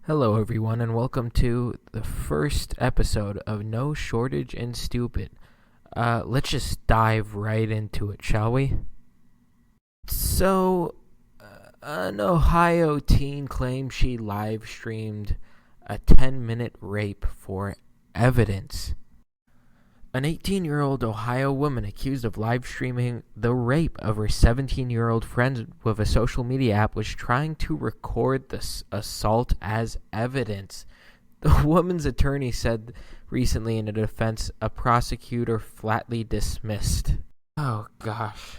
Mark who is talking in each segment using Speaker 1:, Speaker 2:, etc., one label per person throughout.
Speaker 1: Hello, everyone, and welcome to the first episode of No Shortage in Stupid. Let's just dive right into it, shall we? So, an Ohio teen claims she live streamed a 10-minute rape for evidence. An 18-year-old Ohio woman accused of live streaming the rape of her 17-year-old friend with a social media app was trying to record the assault as evidence. The woman's attorney said recently in a defense a prosecutor flatly dismissed. Oh gosh.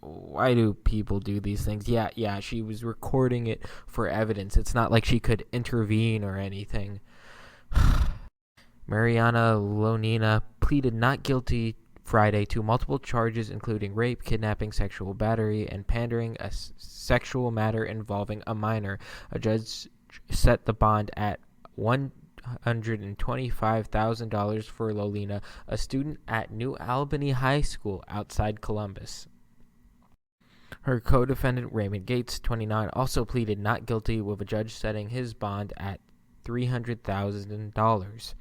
Speaker 1: Why do people do these things? Yeah, she was recording it for evidence. It's not like she could intervene or anything. Mariana Lonina pleaded not guilty Friday to multiple charges including rape, kidnapping, sexual battery, and pandering, a sexual matter involving a minor. A judge set the bond at $125,000 for Lolina, a student at New Albany High School outside Columbus. Her co-defendant Raymond Gates, 29, also pleaded not guilty, with a judge setting his bond at $300,000.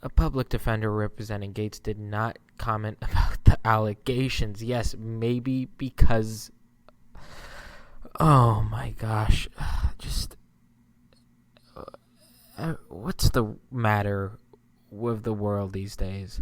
Speaker 1: A public defender representing Gates did not comment about the allegations. Yes, maybe because... Oh my gosh. What's the matter with the world these days?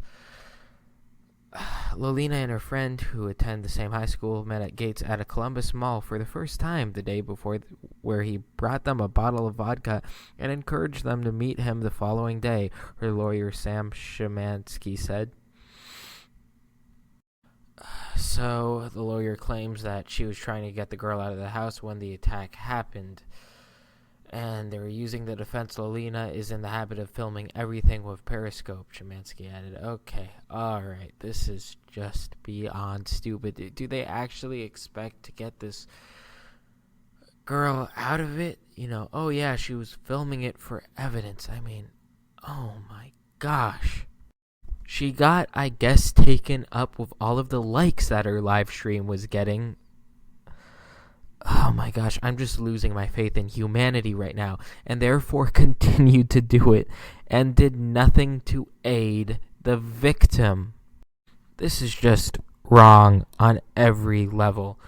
Speaker 1: Lolina and her friend, who attend the same high school, met at Gates at a Columbus mall for the first time the day before, where he brought them a bottle of vodka and encouraged them to meet him the following day, her lawyer Sam Shemansky said. So the lawyer claims that she was trying to get the girl out of the house when the attack happened, and they were using the defense. Lolina is in the habit of filming everything with Periscope, Shemansky added. Okay, alright, this is just beyond stupid. Do they actually expect to get this girl out of it? Oh yeah, she was filming it for evidence. I mean, oh my gosh. She got, I guess, taken up with all of the likes that her live stream was getting. Oh my gosh, I'm just losing my faith in humanity right now, and therefore continued to do it and did nothing to aid the victim. This is just wrong on every level.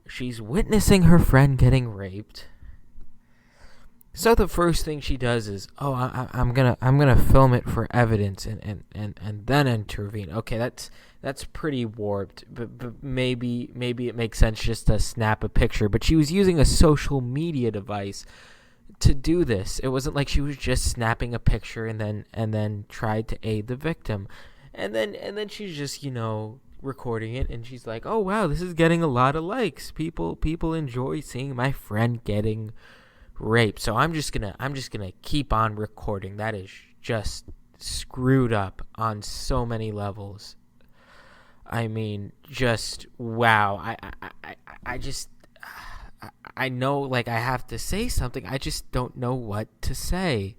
Speaker 1: She's witnessing her friend getting raped. So the first thing she does is, I'm gonna film it for evidence and then intervene. Okay, that's pretty warped, but maybe it makes sense just to snap a picture. But she was using a social media device to do this. It wasn't like she was just snapping a picture and then tried to aid the victim, and then she's just recording it, and she's like, oh wow, this is getting a lot of likes. People enjoy seeing my friend getting raped. So I'm just gonna keep on recording. That is just screwed up on so many levels. I mean, just wow. I know, like, I have to say something. I just don't know what to say.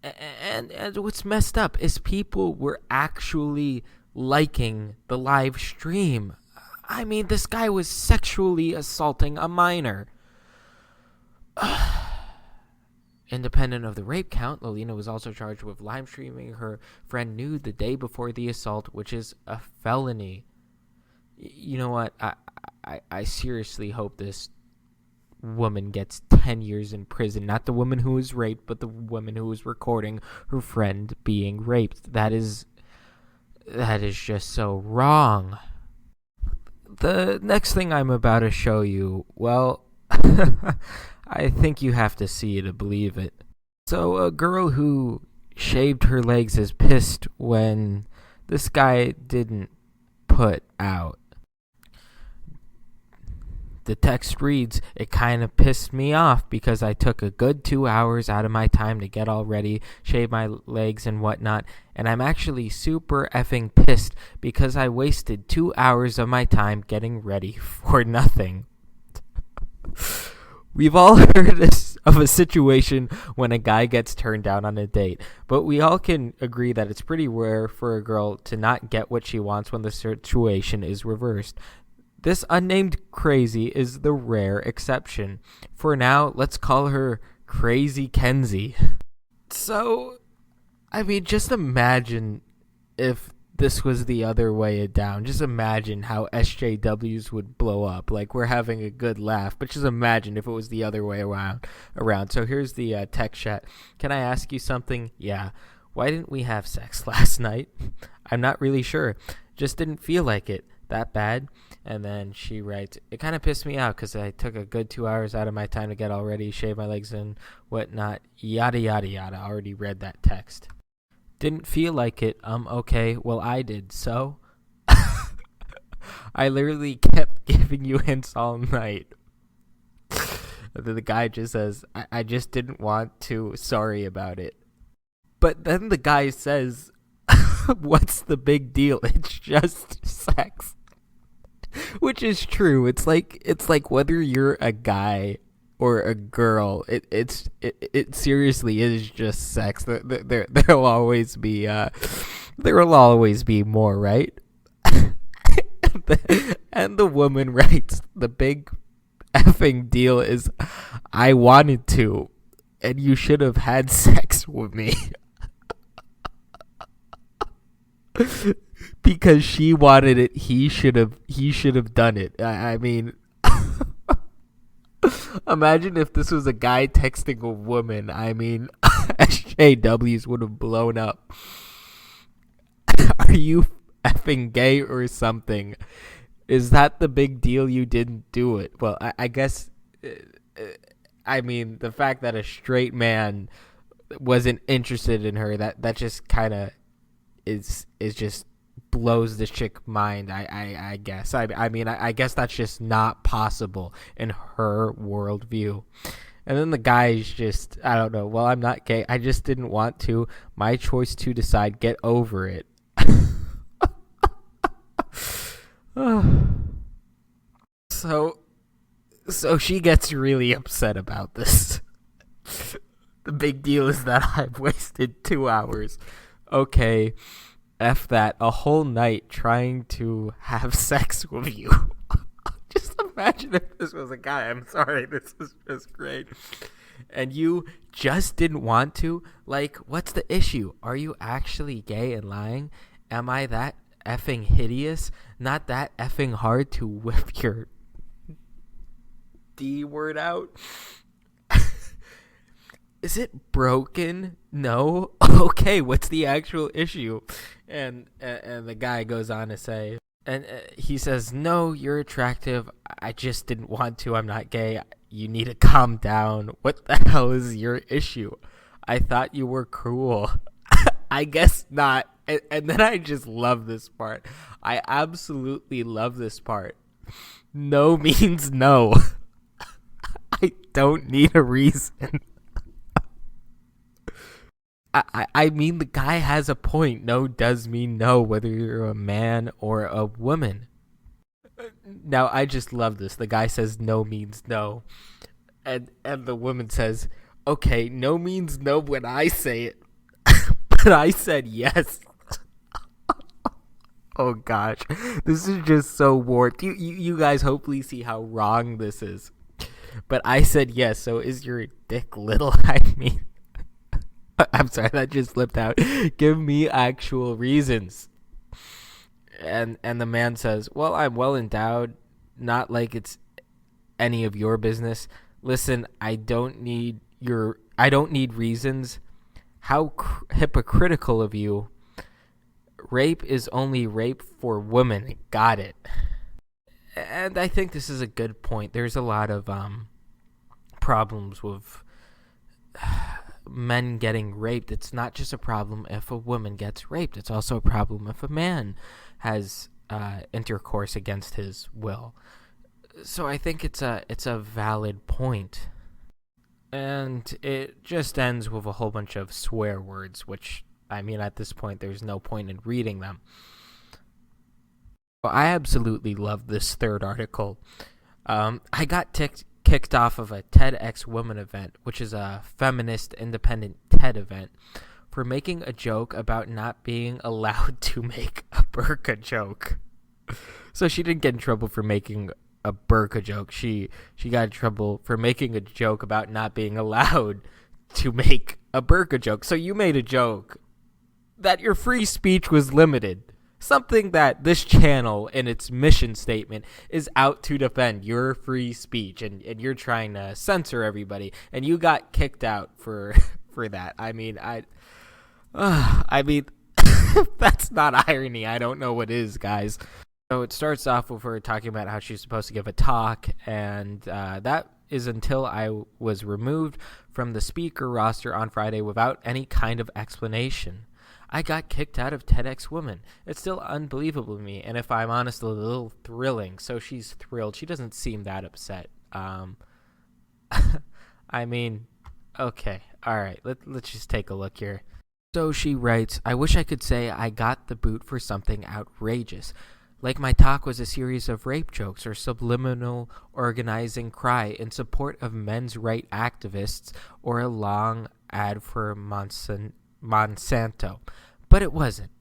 Speaker 1: And what's messed up is people were actually liking the live stream. I mean, this guy was sexually assaulting a minor. Independent of the rape count, Lolina was also charged with live streaming her friend nude the day before the assault, which is a felony. You know what? I seriously hope this woman gets 10 years in prison. Not the woman who was raped, but the woman who was recording her friend being raped. That is just so wrong. The next thing I'm about to show you, well... I think you have to see it to believe it. So a girl who shaved her legs is pissed when this guy didn't put out. The text reads, "It kind of pissed me off because I took a good 2 hours out of my time to get all ready, shave my legs and whatnot, and I'm actually super effing pissed because I wasted 2 hours of my time getting ready for nothing." We've all heard of a situation when a guy gets turned down on a date, but we all can agree that it's pretty rare for a girl to not get what she wants when the situation is reversed. This unnamed crazy is the rare exception. For now, let's call her Crazy Kenzie. So, I mean, just imagine if this was the other way down. Just imagine how SJWs would blow up. Like, we're having a good laugh, but just imagine if it was the other way around. So here's the text chat. Can I ask you something? Yeah. Why didn't we have sex last night? I'm not really sure. Just didn't feel like it. That bad? And then she writes, it kind of pissed me out because I took a good 2 hours out of my time to get all ready, shave my legs and whatnot. Yada, yada, yada. I already read that text. Didn't feel like it. Okay. Well, I did. So? I literally kept giving you hints all night. The guy just says, I just didn't want to. Sorry about it. But then the guy says, what's the big deal? It's just sex. Which is true. It's like whether you're a guy or a girl, it seriously is just sex. There'll always be more, right? And the woman writes, the big effing deal is I wanted to, and you should have had sex with me. Because she wanted it, he should have done it. I mean, imagine if this was a guy texting a woman. I mean, SJWs would have blown up. Are you effing gay or something? Is that the big deal? You didn't do it. Well, I guess. I mean, the fact that a straight man wasn't interested in her, that just kind of is just blows the chick mind. I guess. I mean, I guess that's just not possible in her worldview. And then the guy's just, I don't know. Well, I'm not gay. I just didn't want to. My choice to decide. Get over it. So she gets really upset about this. The big deal is that I've wasted 2 hours. Okay, F that. A whole night trying to have sex with you. Just imagine if this was a guy. I'm sorry, this is just great. And you just didn't want to? Like, what's the issue? Are you actually gay and lying? Am I that effing hideous? Not that effing hard to whip your D word out? Is it broken? No? Okay, what's the actual issue? And the guy goes on to say, and he says, no, you're attractive. I just didn't want to. I'm not gay. You need to calm down. What the hell is your issue? I thought you were cruel. I guess not. And then I just love this part. I absolutely love this part. No means no. I don't need a reason. I mean, the guy has a point. No does mean no, whether you're a man or a woman. Now, I just love this. The guy says no means no. And the woman says, okay, no means no when I say it. But I said yes. Oh, gosh. This is just so warped. You guys hopefully see how wrong this is. But I said yes, so is your dick little? I mean... I'm sorry, that just slipped out. Give me actual reasons. And the man says, well, I'm well endowed. Not like it's any of your business. Listen, I don't need reasons. How hypocritical of you. Rape is only rape for women. Got it. And I think this is a good point. There's a lot of problems with men getting raped. It's not just a problem if a woman gets raped. It's also a problem if a man has intercourse against his will. So I think it's a valid point. And it just ends with a whole bunch of swear words, which, I mean, at this point, there's no point in reading them. Well, I absolutely love this third article. I got kicked off of a TEDx Women event, which is a feminist independent TED event, for making a joke about not being allowed to make a burqa joke. So she didn't get in trouble for making a burqa joke. She got in trouble for making a joke about not being allowed to make a burqa joke. So you made a joke that your free speech was limited. Something that this channel in its mission statement is out to defend, your free speech, and you're trying to censor everybody, and you got kicked out for that. I mean, if that's not irony, I don't know what is, guys. So it starts off with her talking about how she's supposed to give a talk, and that is until I was removed from the speaker roster on Friday without any kind of explanation. I got kicked out of TEDx Women. It's still unbelievable to me, and if I'm honest, a little thrilling. So she's thrilled. She doesn't seem that upset. I mean, okay, all right, let's just take a look here. So she writes, I wish I could say I got the boot for something outrageous. Like my talk was a series of rape jokes or subliminal organizing cry in support of men's right activists or a long ad for Monsanto. But it wasn't.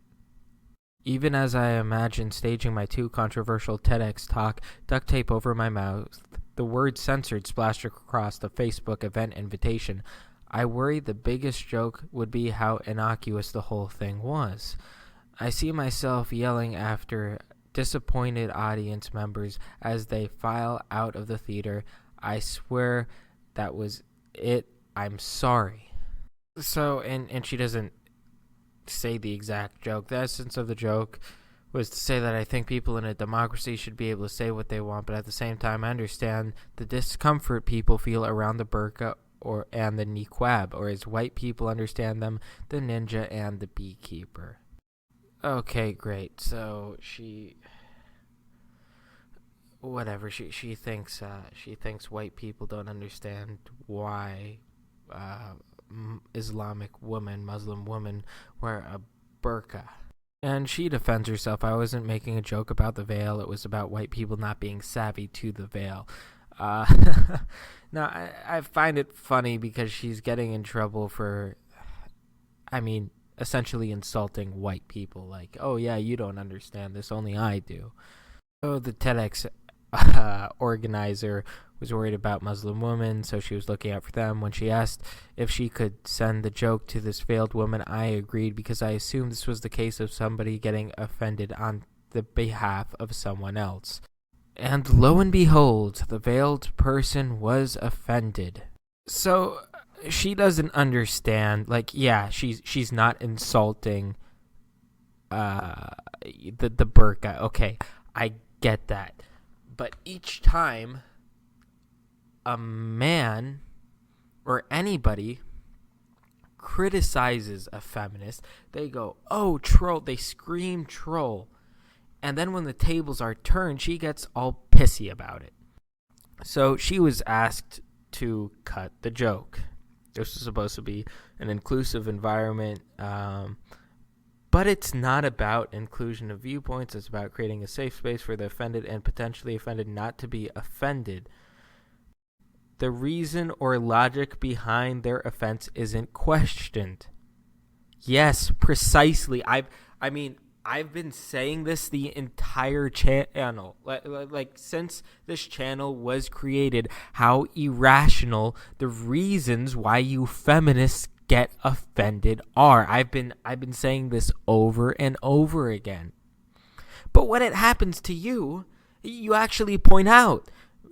Speaker 1: Even as I imagined staging my too controversial TEDx talk, duct tape over my mouth, the word censored splashed across the Facebook event invitation, I worried the biggest joke would be how innocuous the whole thing was. I see myself yelling after disappointed audience members as they file out of the theater. I swear that was it. I'm sorry. So, and she doesn't say the exact joke. The essence of the joke was to say that I think people in a democracy should be able to say what they want, but at the same time I understand the discomfort people feel around the burqa and the niqab, or as white people understand them, the ninja and the beekeeper. Okay, great. So she thinks white people don't understand why Muslim women wear a burqa. And she defends herself. I wasn't making a joke about the veil. It was about white people not being savvy to the veil. Now, I find it funny because she's getting in trouble for, essentially insulting white people. Like, oh yeah, you don't understand this, only I do. So the TEDx organizer was worried about Muslim women, so she was looking out for them. When she asked if she could send the joke to this veiled woman, I agreed because I assumed this was the case of somebody getting offended on the behalf of someone else. And lo and behold, the veiled person was offended. So she doesn't understand. Like, yeah, she's not insulting the burqa. Okay, I get that. But each time a man or anybody criticizes a feminist, they go, oh, troll. They scream troll. And then when the tables are turned, she gets all pissy about it. So she was asked to cut the joke. This is supposed to be an inclusive environment, but it's not about inclusion of viewpoints. It's about creating a safe space for the offended and potentially offended not to be offended. The reason or logic behind their offense isn't questioned. Yes, precisely. I've been saying this the entire channel. Like since this channel was created, how irrational the reasons why you feminists get offended are. I've been saying this over and over again. But when it happens to you, you actually point out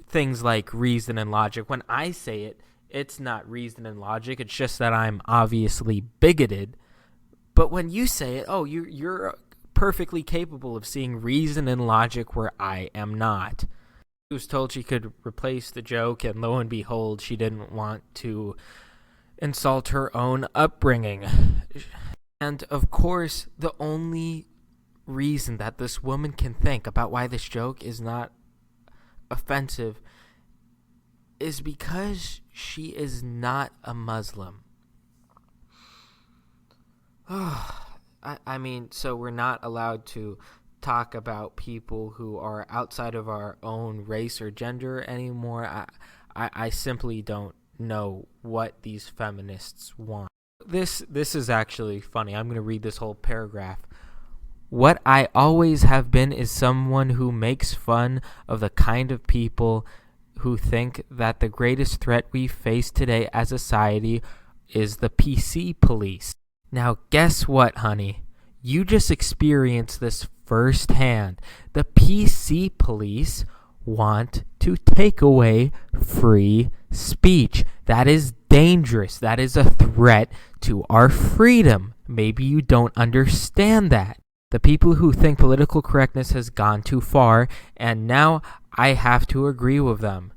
Speaker 1: things like reason and logic. When I say it, it's not reason and logic. It's just that I'm obviously bigoted. But when you say it, oh, you're perfectly capable of seeing reason and logic where I am not. She was told she could replace the joke, and lo and behold, she didn't want to insult her own upbringing. And of course, the only reason that this woman can think about why this joke is not offensive is because she is not a Muslim. So we're not allowed to talk about people who are outside of our own race or gender anymore. I simply don't know what these feminists want. This is actually funny. I'm going to read this whole paragraph. What I always have been is someone who makes fun of the kind of people who think that the greatest threat we face today as a society is the PC police. Now, guess what, honey? You just experienced this firsthand. The PC police want to take away free speech. That is dangerous. That is a threat to our freedom. Maybe you don't understand that. The people who think political correctness has gone too far, and now I have to agree with them.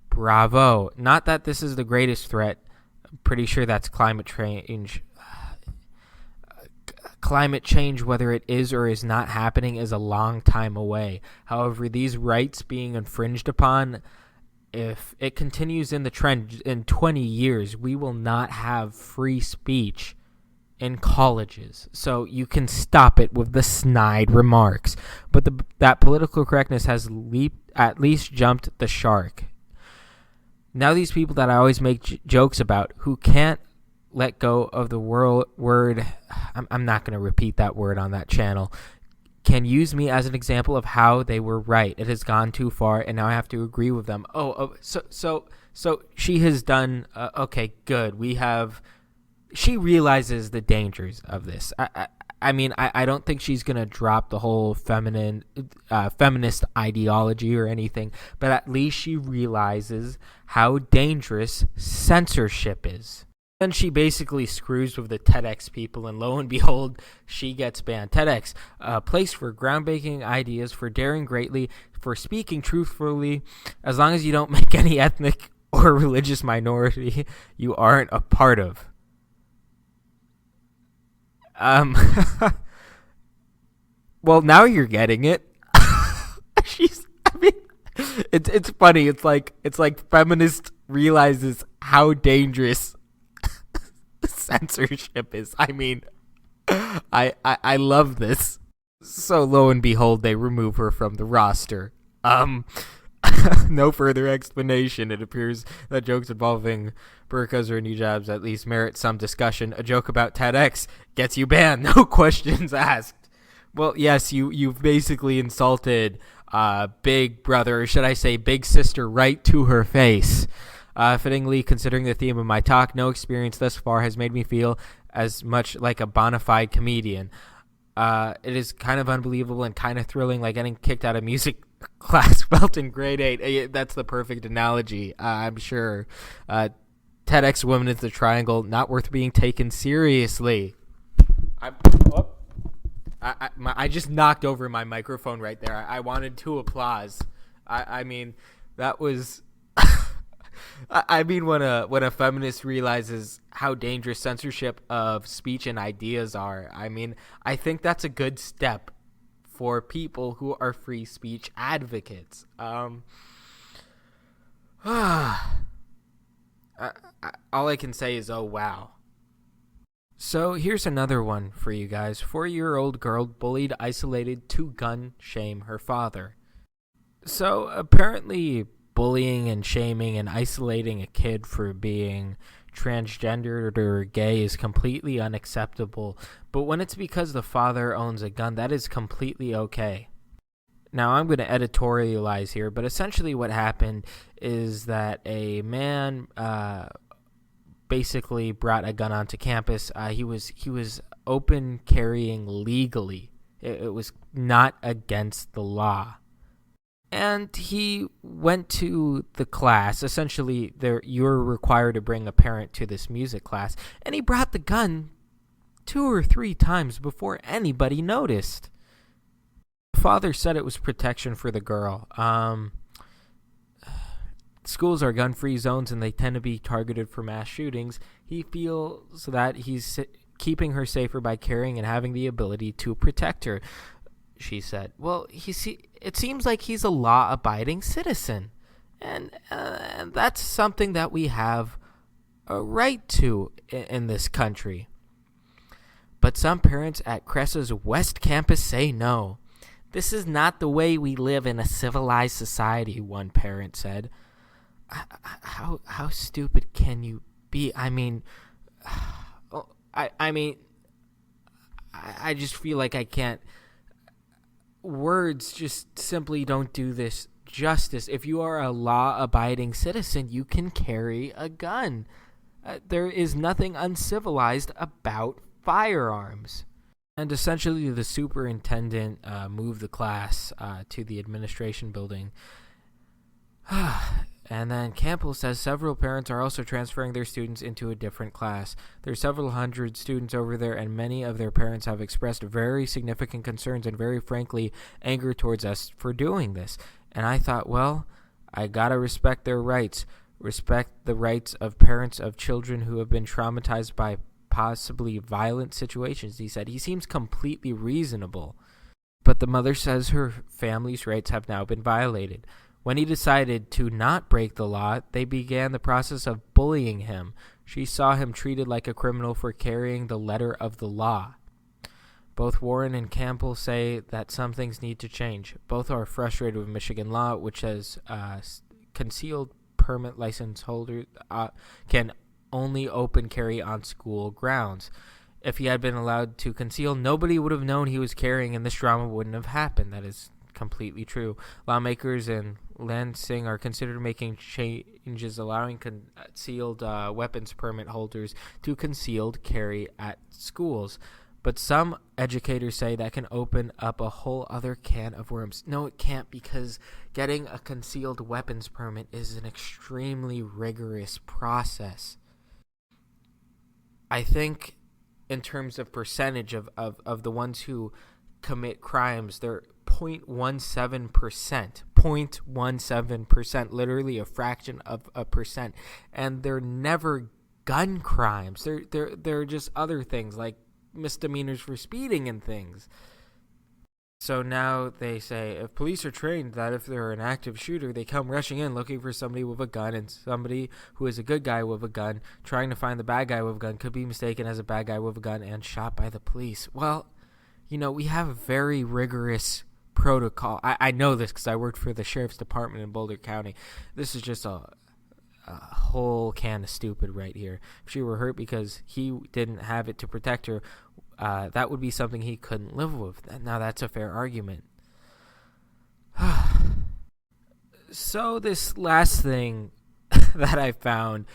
Speaker 1: Bravo. Not that this is the greatest threat. I'm pretty sure that's climate change. Climate change, whether it is or is not happening, is a long time away. However, these rights being infringed upon, if it continues in the trend in 20 years, we will not have free speech in colleges. So you can stop it with the snide remarks. But that political correctness has at least jumped the shark. Now these people that I always make jokes about, who can't let go of the word, I'm not going to repeat that word on that channel, can use me as an example of how they were right. It has gone too far, and now I have to agree with them. So she has done, okay, good. She realizes the dangers of this. I mean, I don't think she's going to drop the whole feminist ideology or anything, but at least she realizes how dangerous censorship is. Then she basically screws with the TEDx people, and lo and behold, she gets banned. TEDx, a place for groundbreaking ideas, for daring greatly, for speaking truthfully. As long as you don't make any ethnic or religious minority you aren't a part of. Well, now you're getting it. It's funny. It's like feminist realizes how dangerous censorship is. I mean, I love this. So lo and behold, they remove her from the roster. No further explanation. It appears that jokes involving burqas or hijabs at least merit some discussion. A joke about TEDx gets you banned. No questions asked. Well, yes, you've basically insulted Big Brother, or should I say Big Sister, right to her face. Fittingly, considering the theme of my talk, no experience thus far has made me feel as much like a bona fide comedian. It is kind of unbelievable and kind of thrilling, like getting kicked out of music class felt in grade 8. That's the perfect analogy, I'm sure. TEDx woman is the triangle, not worth being taken seriously. I just knocked over my microphone right there. I wanted to applause. I mean, that was... I mean, when a feminist realizes how dangerous censorship of speech and ideas are, I mean, I think that's a good step for people who are free speech advocates. All I can say is, oh, wow. So here's another one for you guys. 4-year-old girl bullied, isolated to gun shame her father. So apparently bullying and shaming and isolating a kid for being transgendered or gay is completely unacceptable. But when it's because the father owns a gun, that is completely okay. Now, I'm going to editorialize here, but essentially what happened is that a man basically brought a gun onto campus. He was open carrying legally. It was not against the law. And he went to the class. Essentially, you're required to bring a parent to this music class. And he brought the gun 2 or 3 times before anybody noticed. The father said it was protection for the girl. Schools are gun-free zones, and they tend to be targeted for mass shootings. He feels that he's keeping her safer by carrying and having the ability to protect her, she said. Well, it seems like he's a law-abiding citizen, and that's something that we have a right to in this country. But some parents at Cressa's West Campus say no. This is not the way we live in a civilized society, one parent said. How stupid can you be? I mean, I just feel like I can't words just simply don't do this justice. If you are a law-abiding citizen, you can carry a gun. There is nothing uncivilized about firearms. And essentially, the superintendent moved the class to the administration building. And then Campbell says several parents are also transferring their students into a different class. There's several hundred students over there, and many of their parents have expressed very significant concerns and very frankly anger towards us for doing this. And I thought, well, I gotta respect their rights. Respect the rights of parents of children who have been traumatized by possibly violent situations, he said. He seems completely reasonable. But the mother says her family's rights have now been violated. When he decided to not break the law, they began the process of bullying him. She saw him treated like a criminal for carrying the letter of the law. Both Warren and Campbell say that some things need to change. Both are frustrated with Michigan law, which says concealed permit license holders can only open carry on school grounds. If he had been allowed to conceal, nobody would have known he was carrying, and this drama wouldn't have happened. That is completely true. Lawmakers in Lansing are considered making changes allowing concealed weapons permit holders to concealed carry at schools. But some educators say that can open up a whole other can of worms. No, it can't, because getting a concealed weapons permit is an extremely rigorous process. I think in terms of percentage of the ones who commit crimes, they're 0.17%. 0.17%, literally a fraction of a percent. And they're never gun crimes. They're just other things like misdemeanors for speeding and things. So now they say if police are trained that if they're an active shooter, they come rushing in looking for somebody with a gun, and somebody who is a good guy with a gun trying to find the bad guy with a gun could be mistaken as a bad guy with a gun and shot by the police. Well, we have a very rigorous protocol. I know this because I worked for the sheriff's department in Boulder County. This is just a whole can of stupid right here. If she were hurt because he didn't have it to protect her, that would be something he couldn't live with. Now, that's a fair argument. So this last thing that I found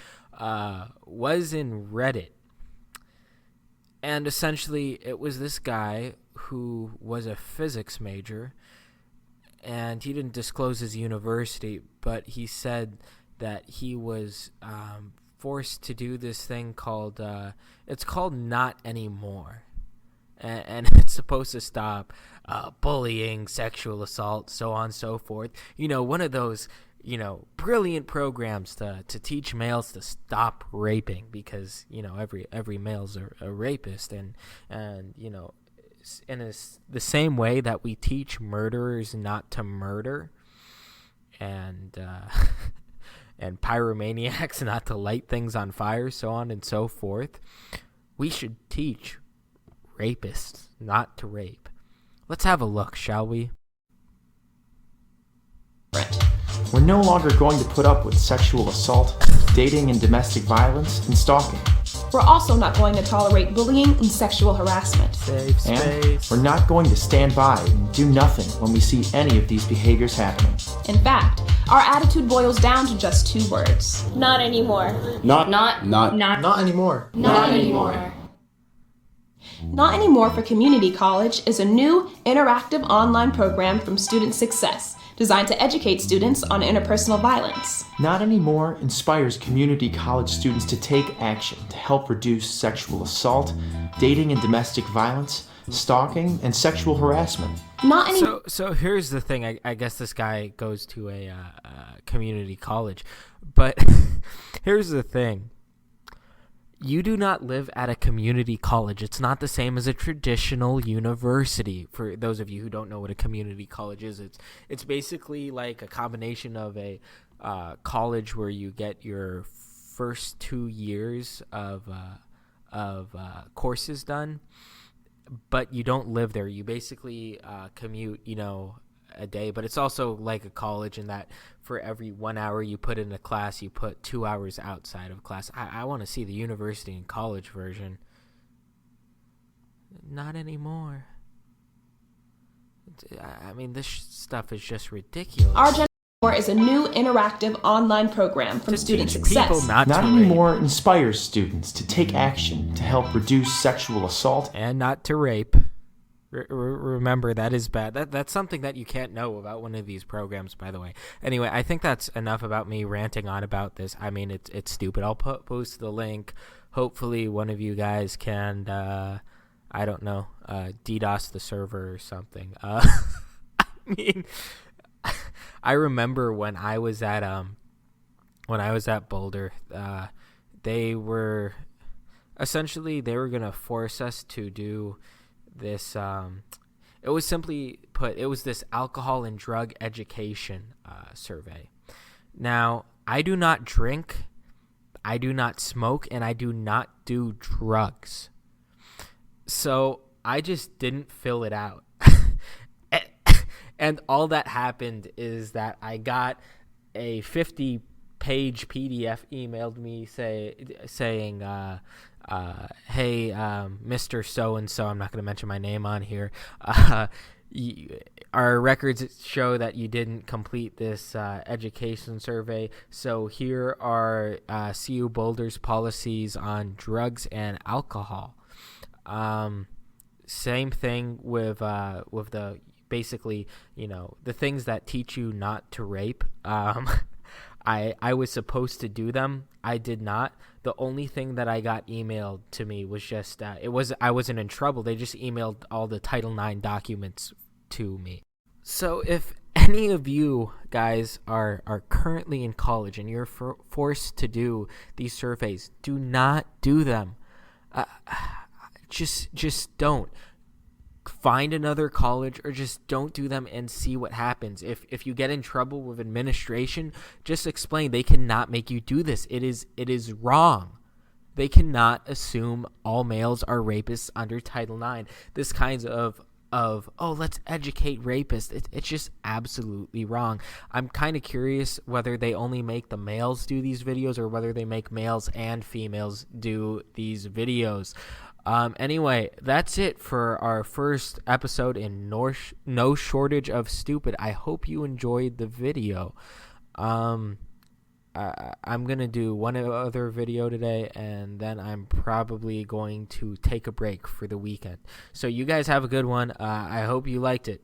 Speaker 1: was in Reddit. And essentially, it was this guy who was a physics major, and he didn't disclose his university, but he said that he was forced to do this thing called, it's called Not Anymore. And it's supposed to stop bullying, sexual assault, so on and so forth. One of those, brilliant programs to teach males to stop raping, because, every male's a rapist. And in the same way that we teach murderers not to murder, and and pyromaniacs not to light things on fire, so on and so forth, we should teach rapists not to rape. Let's have a look, shall we?
Speaker 2: We're no longer going to put up with sexual assault, dating and domestic violence, and stalking.
Speaker 3: We're also not going to tolerate bullying and sexual harassment.
Speaker 1: Safe space.
Speaker 2: And we're not going to stand by and do nothing when we see any of these behaviors happening.
Speaker 3: In fact, our attitude boils down to just two words.
Speaker 4: Not anymore.
Speaker 5: Not
Speaker 2: anymore.
Speaker 3: Not anymore. Not Anymore for Community College is a new, interactive online program from Student Success, designed to educate students on interpersonal violence.
Speaker 2: Not Anymore inspires community college students to take action to help reduce sexual assault, dating and domestic violence, stalking, and sexual harassment.
Speaker 1: So here's the thing. I guess this guy goes to a community college, but here's the thing. You do not live at a community college. It's not the same as a traditional university. For those of you who don't know what a community college is, it's basically like a combination of a college where you get your first 2 years of courses done, but you don't live there. You basically commute, a day, but it's also like a college in that for every 1 hour you put in a class, you put 2 hours outside of class. I want to see the university and college version. Not anymore. I mean, this stuff is just ridiculous.
Speaker 3: Our Gen is a new interactive online program from
Speaker 1: To
Speaker 3: Student
Speaker 1: teach
Speaker 3: Success.
Speaker 1: people not to
Speaker 2: anymore inspires students to take action to help reduce sexual assault
Speaker 1: and not to rape. Remember, that is bad. That's something that you can't know about one of these programs, by the way. Anyway, I think that's enough about me ranting on about this. I mean, it's stupid. I'll post the link. Hopefully one of you guys can, I don't know, DDoS the server or something. I mean, I remember when I was at Boulder, they were gonna force us to do this. It was simply put, it was this alcohol and drug education survey. Now, I do not drink, I do not smoke, and I do not do drugs. So I just didn't fill it out. And all that happened is that I got a 50-page PDF emailed me saying, hey, Mr. So-and-so, I'm not going to mention my name on here, our records show that you didn't complete this education survey, so here are CU Boulder's policies on drugs and alcohol. Same thing with the basically, the things that teach you not to rape. I was supposed to do them. I did not. The only thing that I got emailed to me was just I wasn't in trouble. They just emailed all the Title IX documents to me. So if any of you guys are currently in college and you're forced to do these surveys, do not do them. Just don't. Find another college, or just don't do them and see what happens. If you get in trouble with administration, just explain they cannot make you do this. It is wrong. They cannot assume all males are rapists under Title IX. This kinds of let's educate rapists. It's just absolutely wrong. I'm kind of curious whether they only make the males do these videos or whether they make males and females do these videos. Anyway, that's it for our first episode in No Shortage of Stupid. I hope you enjoyed the video. I'm going to do one other video today, and then I'm probably going to take a break for the weekend. So you guys have a good one. I hope you liked it.